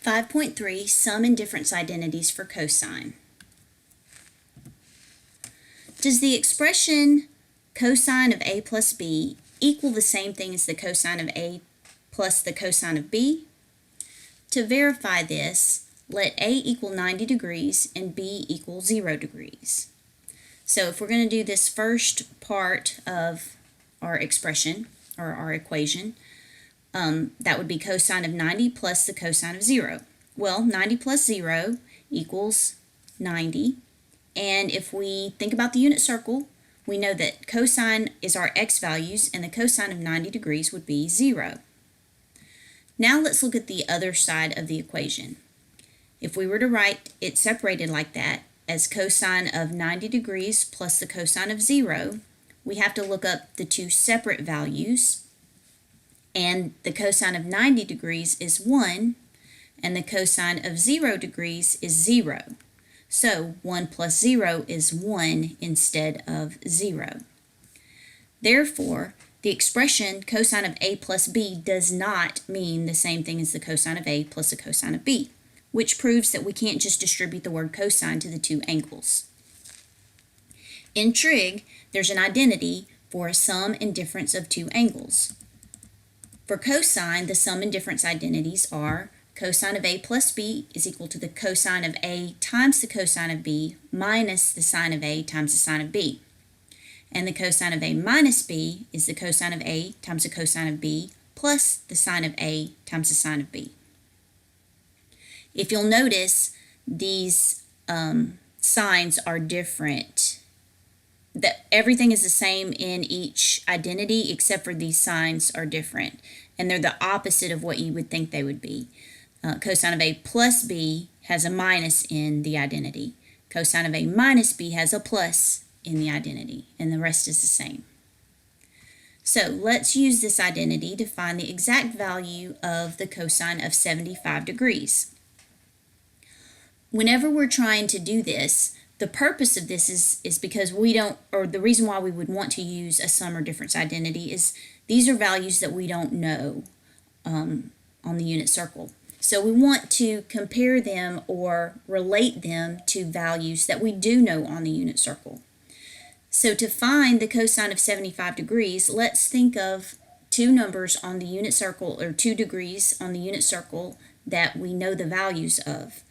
5.3, Sum and Difference Identities for Cosine. Does the expression cosine of a plus b equal the same thing as the cosine of a plus the cosine of b? To verify this, let a equal 90 degrees and b equal 0 degrees. So if we're going to do this first part of our expression, or our equation, that would be cosine of 90 plus the cosine of 0. Well, 90 plus 0 equals 90. And if we think about the unit circle, we know that cosine is our x values, and the cosine of 90 degrees would be 0. Now let's look at the other side of the equation. If we were to write it separated like that, as cosine of 90 degrees plus the cosine of 0, we have to look up the two separate values, and the cosine of 90 degrees is 1, and the cosine of 0 degrees is 0. So 1 plus 0 is 1 instead of 0. Therefore, the expression cosine of a plus b does not mean the same thing as the cosine of a plus the cosine of b, which proves that we can't just distribute the word cosine to the two angles. In trig, there's an identity for a sum and difference of two angles. For cosine, the sum and difference identities are cosine of a plus b is equal to the cosine of a times the cosine of b minus the sine of a times the sine of b. And the cosine of a minus b is the cosine of a times the cosine of b plus the sine of a times the sine of b. If you'll notice, these signs are different. Everything is the same in each identity except for these signs are different, and they're the opposite of what you would think they would be. Cosine of a plus b has a minus in the identity. Cosine of a minus b has a plus in the identity, and the rest is the same. So let's use this identity to find the exact value of the cosine of 75 degrees. Whenever we're trying to do this, the purpose of this is because we don't, or the reason why we would want to use a sum or difference identity is these are values that we don't know on the unit circle. So we want to compare them or relate them to values that we do know on the unit circle. So to find the cosine of 75 degrees, let's think of two numbers on the unit circle, or 2 degrees on the unit circle that we know the values of.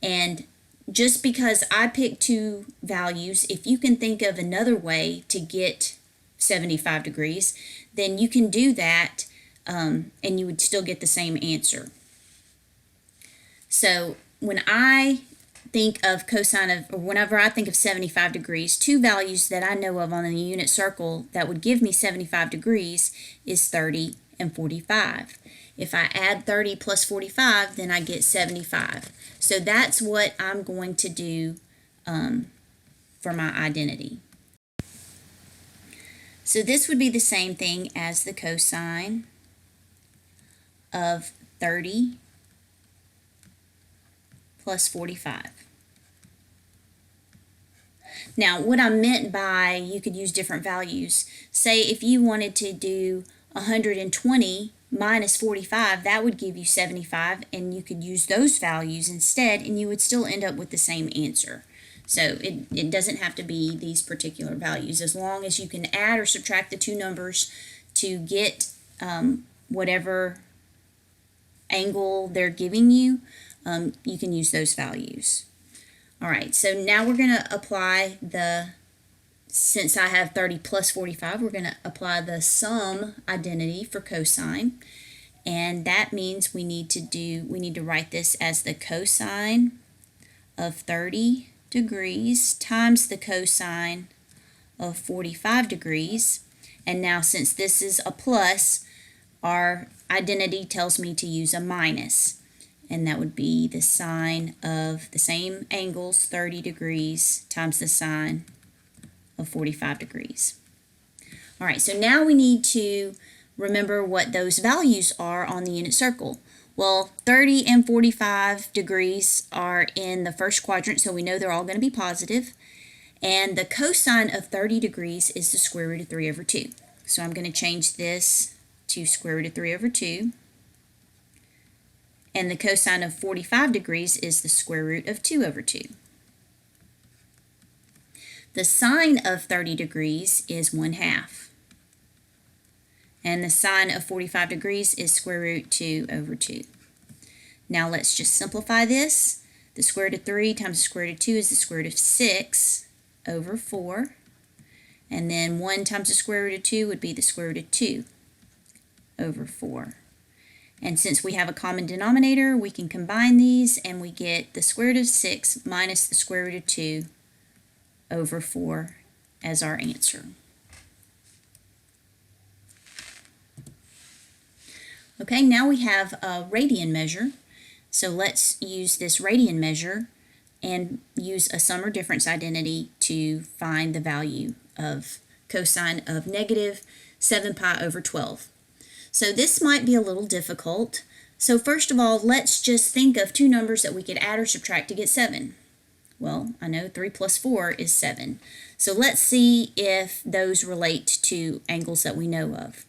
And just because I picked two values, if you can think of another way to get 75 degrees, then you can do that and you would still get the same answer. So when I think of cosine of, or whenever I think of 75 degrees, two values that I know of on the unit circle that would give me 75 degrees is 30 and 45. If I add 30 plus 45, then I get 75. So that's what I'm going to do for my identity. So this would be the same thing as the cosine of 30 plus 45. Now, what I meant by you could use different values, say if you wanted to do 120 minus 45, that would give you 75, and you could use those values instead, and you would still end up with the same answer. So it doesn't have to be these particular values. As long as you can add or subtract the two numbers to get whatever angle they're giving you, you can use those values. All right, so now we're going to apply since I have 30 plus 45, we're going to apply the sum identity for cosine. And that means we need to write this as the cosine of 30 degrees times the cosine of 45 degrees. And now since this is a plus, our identity tells me to use a minus. And that would be the sine of the same angles, 30 degrees, times the sine of 45 degrees. All right, so now we need to remember what those values are on the unit circle. Well, 30 and 45 degrees are in the first quadrant, so we know they're all going to be positive. And the cosine of 30 degrees is the square root of 3 over 2. So I'm going to change this to square root of 3 over 2. And the cosine of 45 degrees is the square root of 2 over 2. The sine of 30 degrees is 1/2. And the sine of 45 degrees is square root 2 over 2. Now let's just simplify this. The square root of 3 times the square root of 2 is the square root of 6 over 4. And then 1 times the square root of 2 would be the square root of 2 over 4. And since we have a common denominator, we can combine these and we get the square root of 6 minus the square root of 2 over 4 as our answer. Okay, now we have a radian measure. So let's use this radian measure and use a sum or difference identity to find the value of cosine of negative 7 pi over 12. So this might be a little difficult. So first of all, let's just think of two numbers that we could add or subtract to get 7. Well, I know 3 plus 4 is 7. So let's see if those relate to angles that we know of.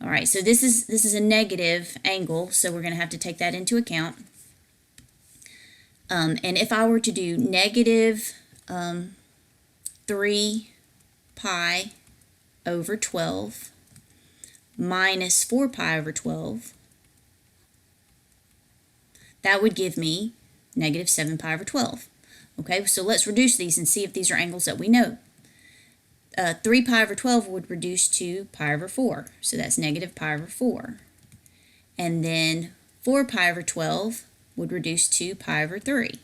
All right, so this is a negative angle, so we're going to have to take that into account. And if I were to do negative 3 pi over 12 minus 4 pi over 12, that would give me negative 7 pi over 12. Okay, so let's reduce these and see if these are angles that we know. 3 pi over 12 would reduce to pi over 4, so that's negative pi over 4. And then 4 pi over 12 would reduce to pi over 3.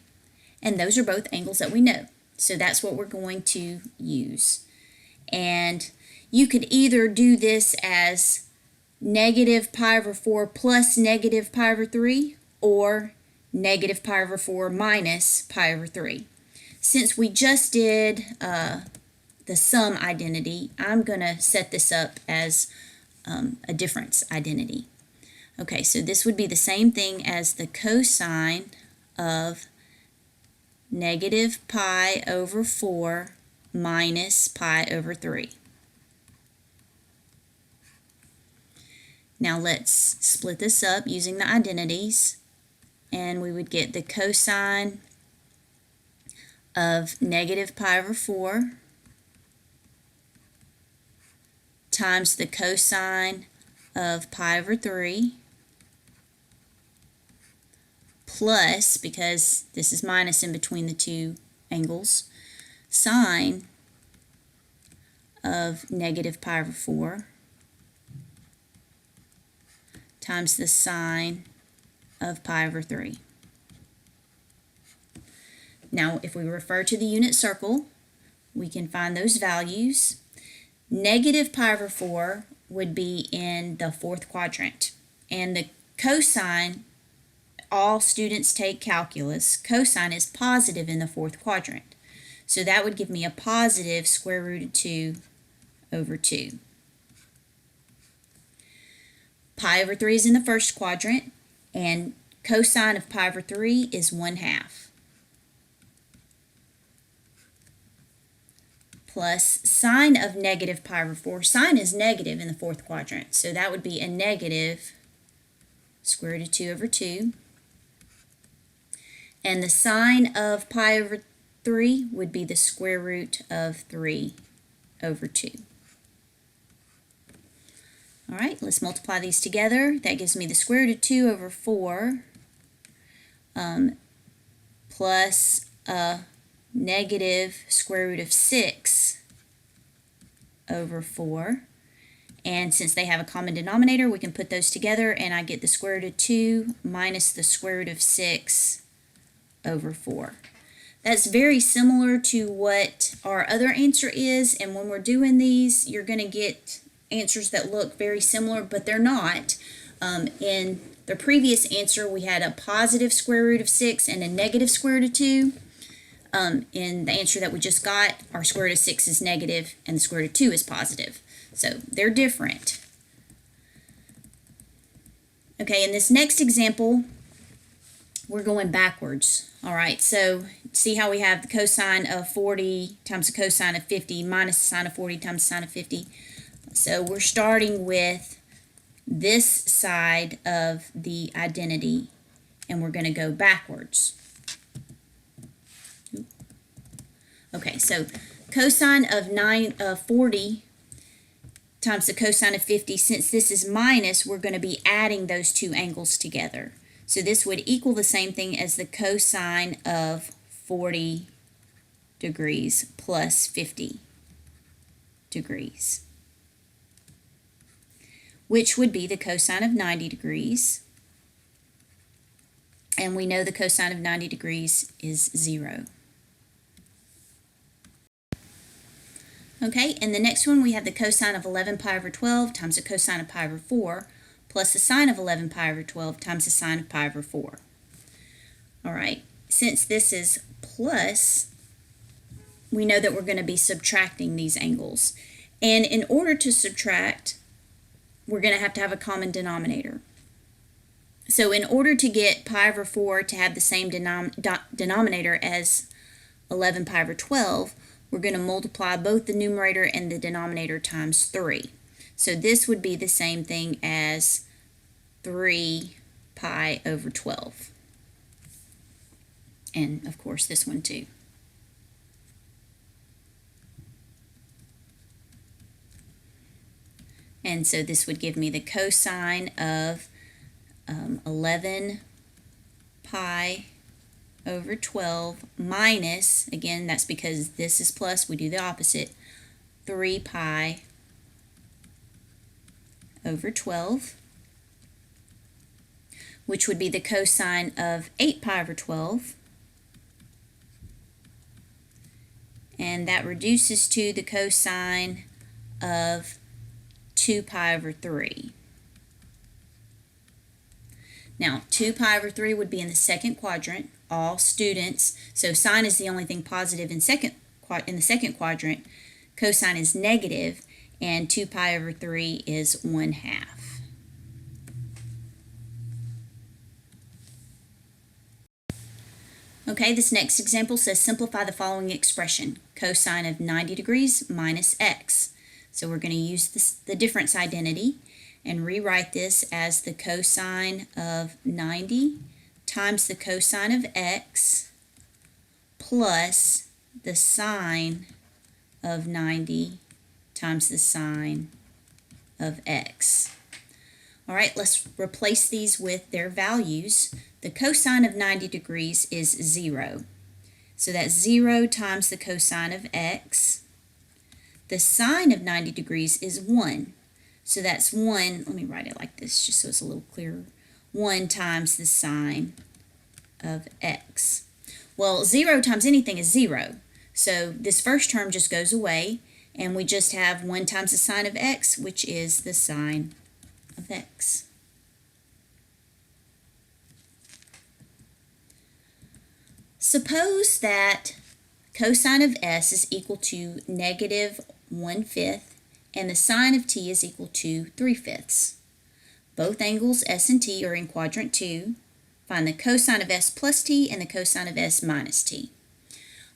And those are both angles that we know. So that's what we're going to use. And you could either do this as negative pi over 4 plus negative pi over 3, or negative pi over 4 minus pi over 3. Since we just did the sum identity, I'm going to set this up as a difference identity. Okay, so this would be the same thing as the cosine of negative pi over 4 minus pi over 3. Now let's split this up using the identities, and we would get the cosine of negative pi over 4 times the cosine of pi over 3 plus, because this is minus in between the two angles, sine of negative pi over 4 times the sine of pi over 3. Now, if we refer to the unit circle, we can find those values. Negative pi over 4 would be in the fourth quadrant. And the cosine, all students take calculus, cosine is positive in the fourth quadrant. So that would give me a positive square root of 2 over 2. Pi over 3 is in the first quadrant, and cosine of pi over 3 is 1/2. Plus sine of negative pi over 4. Sine is negative in the fourth quadrant, so that would be a negative square root of 2 over 2. And the sine of pi over 3 would be the square root of 3 over 2. All right, let's multiply these together. That gives me the square root of 2 over 4 plus a negative square root of 6 over 4. And since they have a common denominator, we can put those together, and I get the square root of 2 minus the square root of 6 over 4. That's very similar to what our other answer is, and when we're doing these, you're going to get answers that look very similar, but they're not. In the previous answer, we had a positive square root of 6 and a negative square root of 2. In the answer that we just got, our square root of 6 is negative and the square root of 2 is positive. So they're different. Okay, in this next example, we're going backwards. All right, so see how we have the cosine of 40 times the cosine of 50 minus the sine of 40 times the sine of 50. So we're starting with this side of the identity, and we're going to go backwards. Okay, so cosine of 40 times the cosine of 50, since this is minus, we're going to be adding those two angles together. So this would equal the same thing as the cosine of 40 degrees plus 50 degrees, which would be the cosine of 90 degrees. And we know the cosine of 90 degrees is 0. Okay, in the next one we have the cosine of 11 pi over 12 times the cosine of pi over 4 plus the sine of 11 pi over 12 times the sine of pi over 4. All right, since this is plus, we know that we're going to be subtracting these angles. And in order to subtract, we're going to have a common denominator. So in order to get pi over 4 to have the same denominator as 11 pi over 12, we're going to multiply both the numerator and the denominator times 3. So this would be the same thing as 3 pi over 12. And of course this one too. And so this would give me the cosine of 11 pi over 12 minus, again, that's because this is plus, we do the opposite, 3 pi over 12, which would be the cosine of 8 pi over 12. And that reduces to the cosine of 2 pi over 3. Now, 2 pi over 3 would be in the second quadrant. All students, so sine is the only thing positive in the second quadrant. Cosine is negative, and 2 pi over 3 is 1/2. Okay, this next example says simplify the following expression, cosine of 90 degrees minus x. So we're going to use the difference identity and rewrite this as the cosine of 90 times the cosine of x plus the sine of 90 times the sine of x. All right, let's replace these with their values. The cosine of 90 degrees is 0. So that's 0 times the cosine of x. The sine of 90 degrees is 1. So that's 1, let me write it like this just so it's a little clearer, 1 times the sine of x. Well, 0 times anything is 0. So this first term just goes away, and we just have 1 times the sine of x, which is the sine of x. Suppose that cosine of s is equal to negative 1/5 and the sine of t is equal to 3/5. Both angles s and t are in quadrant 2. Find the cosine of s plus t and the cosine of s minus t.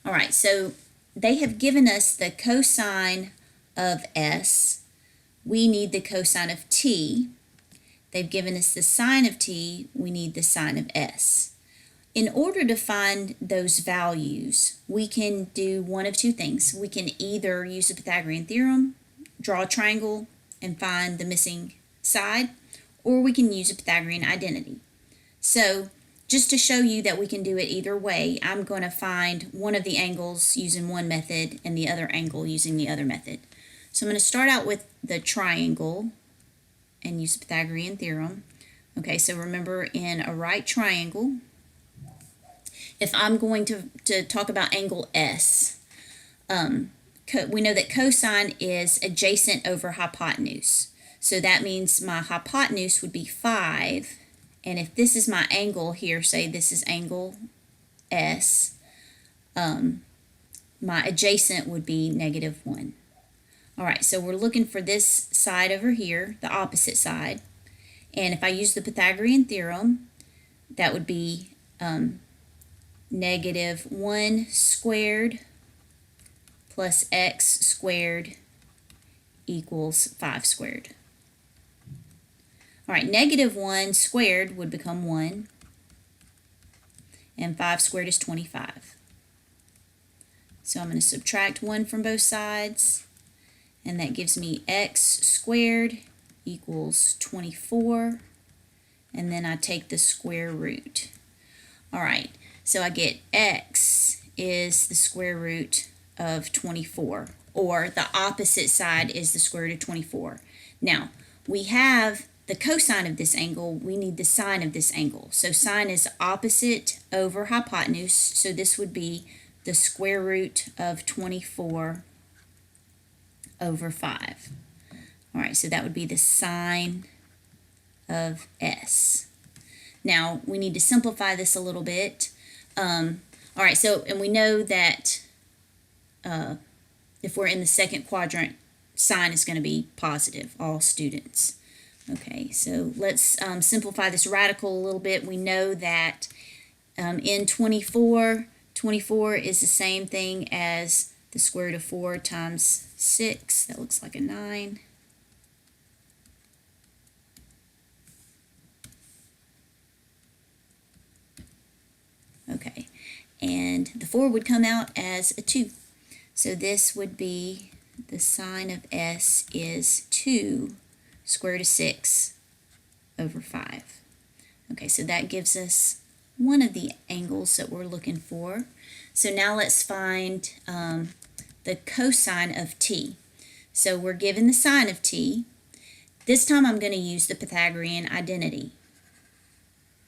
All right, so they have given us the cosine of s. We need the cosine of t. They've given us the sine of t. We need the sine of s. In order to find those values, we can do one of two things. We can either use the Pythagorean theorem, draw a triangle, and find the missing side, or we can use a Pythagorean identity. So just to show you that we can do it either way, I'm going to find one of the angles using one method and the other angle using the other method. So I'm going to start out with the triangle and use the Pythagorean theorem. Okay, so remember, in a right triangle, if I'm going to talk about angle S, we know that cosine is adjacent over hypotenuse. So that means my hypotenuse would be 5. And if this is my angle here, say this is angle S, my adjacent would be -1. All right, so we're looking for this side over here, the opposite side. And if I use the Pythagorean theorem, that would be -1 squared plus x squared equals 5 squared. All right, -1 squared would become 1. and 5 squared is 25. So I'm going to subtract 1 from both sides, and that gives me x squared equals 24, and then I take the square root. All right, so I get x is the square root of 24, or the opposite side is the square root of 24. Now, we have the cosine of this angle, we need the sine of this angle. So sine is opposite over hypotenuse, so this would be the square root of 24 over 5. All right, so that would be the sine of s. Now, we need to simplify this a little bit. All right, so, and we know that if we're in the second quadrant, sine is going to be positive, all students. Okay, so let's simplify this radical a little bit. We know that in 24 is the same thing as the square root of 4 times 6. That looks like a 9. Okay, and the 4 would come out as a 2. So this would be the sine of s is 2 square root of 6 over 5. Okay, so that gives us one of the angles that we're looking for. So now let's find the cosine of t. So we're given the sine of t. This time I'm going to use the Pythagorean identity.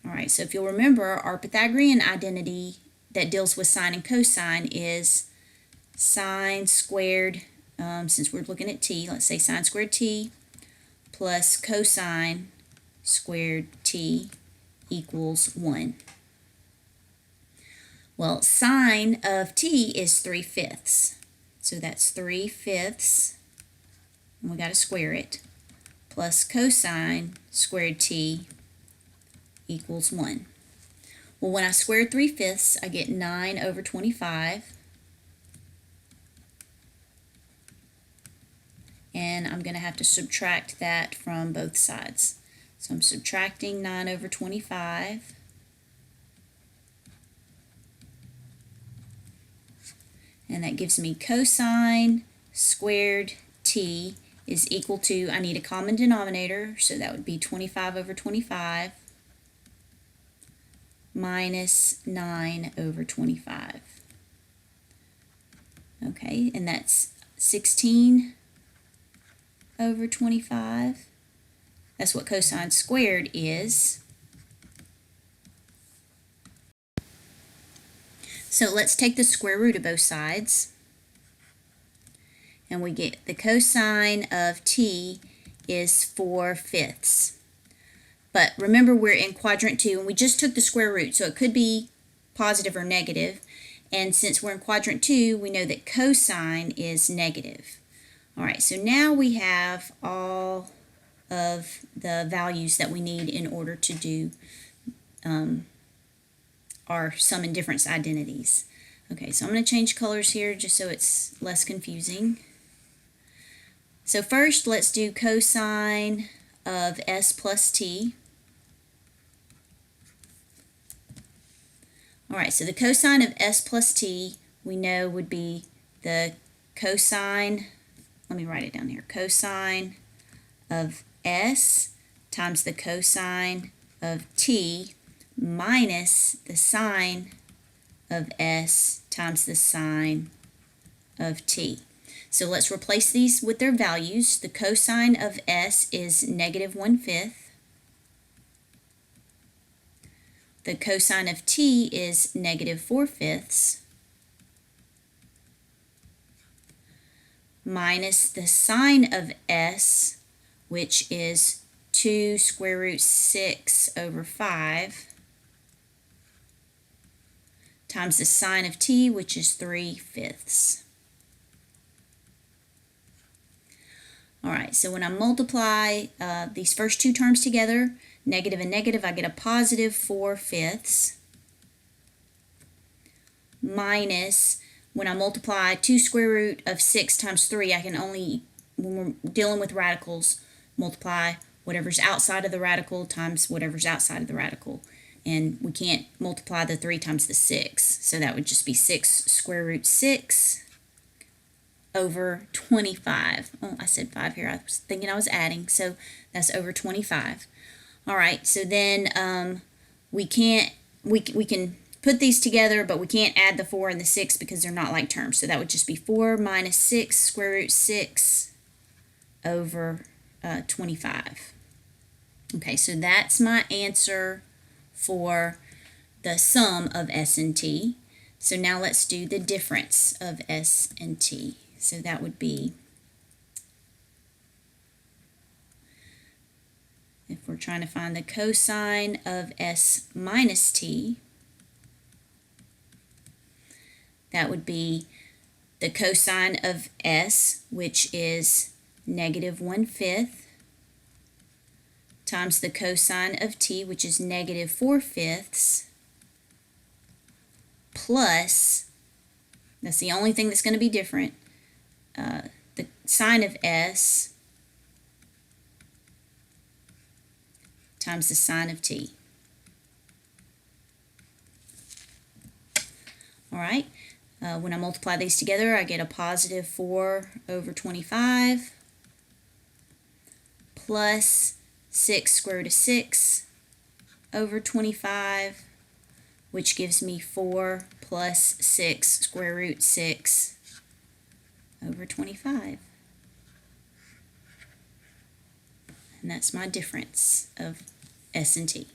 All right, so if you'll remember, our Pythagorean identity that deals with sine and cosine is sine squared, since we're looking at t, let's say sine squared t plus cosine squared t equals 1. Well, sine of t is 3/5. So that's 3/5, and we got to square it, plus cosine squared t equals 1. Well, when I square 3/5, I get 9 over 25. And I'm going to have to subtract that from both sides. So I'm subtracting 9 over 25. And that gives me cosine squared t is equal to, I need a common denominator, so that would be 25 over 25 minus 9 over 25. Okay, and that's 16 over 25. That's what cosine squared is. So let's take the square root of both sides, and we get the cosine of t is 4/5. But remember, we're in quadrant 2, and we just took the square root, so it could be positive or negative. And since we're in quadrant 2, we know that cosine is negative. All right, so now we have all of the values that we need in order to do our sum and difference identities. Okay, so I'm going to change colors here just so it's less confusing. So first, let's do cosine of s plus t. All right, so the cosine of s plus t we know would be the cosine, let me write it down here, cosine of s times the cosine of t minus the sine of s times the sine of t. So let's replace these with their values. The cosine of s is negative 1/5. The cosine of t is negative 4/5 minus the sine of s, which is 2 square root 6 over 5, times the sine of t, which is 3/5. All right, so when I multiply these first two terms together, negative and negative, I get a positive 4/5 minus, when I multiply 2 square root of 6 times 3, I can only, when we're dealing with radicals, multiply whatever's outside of the radical times whatever's outside of the radical. And we can't multiply the 3 times the 6. So that would just be 6 square root 6 over 25. Oh, I said 5 here. I was thinking I was adding. So that's over 25. All right, so then we can put these together, but we can't add the 4 and the 6 because they're not like terms. So that would just be 4 minus 6 square root 6 over 25. Okay, so that's my answer for the sum of S and T. So now let's do the difference of S and T. So that would be, if we're trying to find the cosine of S minus T, that would be the cosine of S, which is negative 1/5, times the cosine of T, which is negative 4/5, plus, that's the only thing that's going to be different, the sine of S times the sine of T. All right, when I multiply these together, I get a positive 4 over 25 plus 6 square root of 6 over 25, which gives me 4 plus 6 square root 6 over 25. And that's my difference of S and T.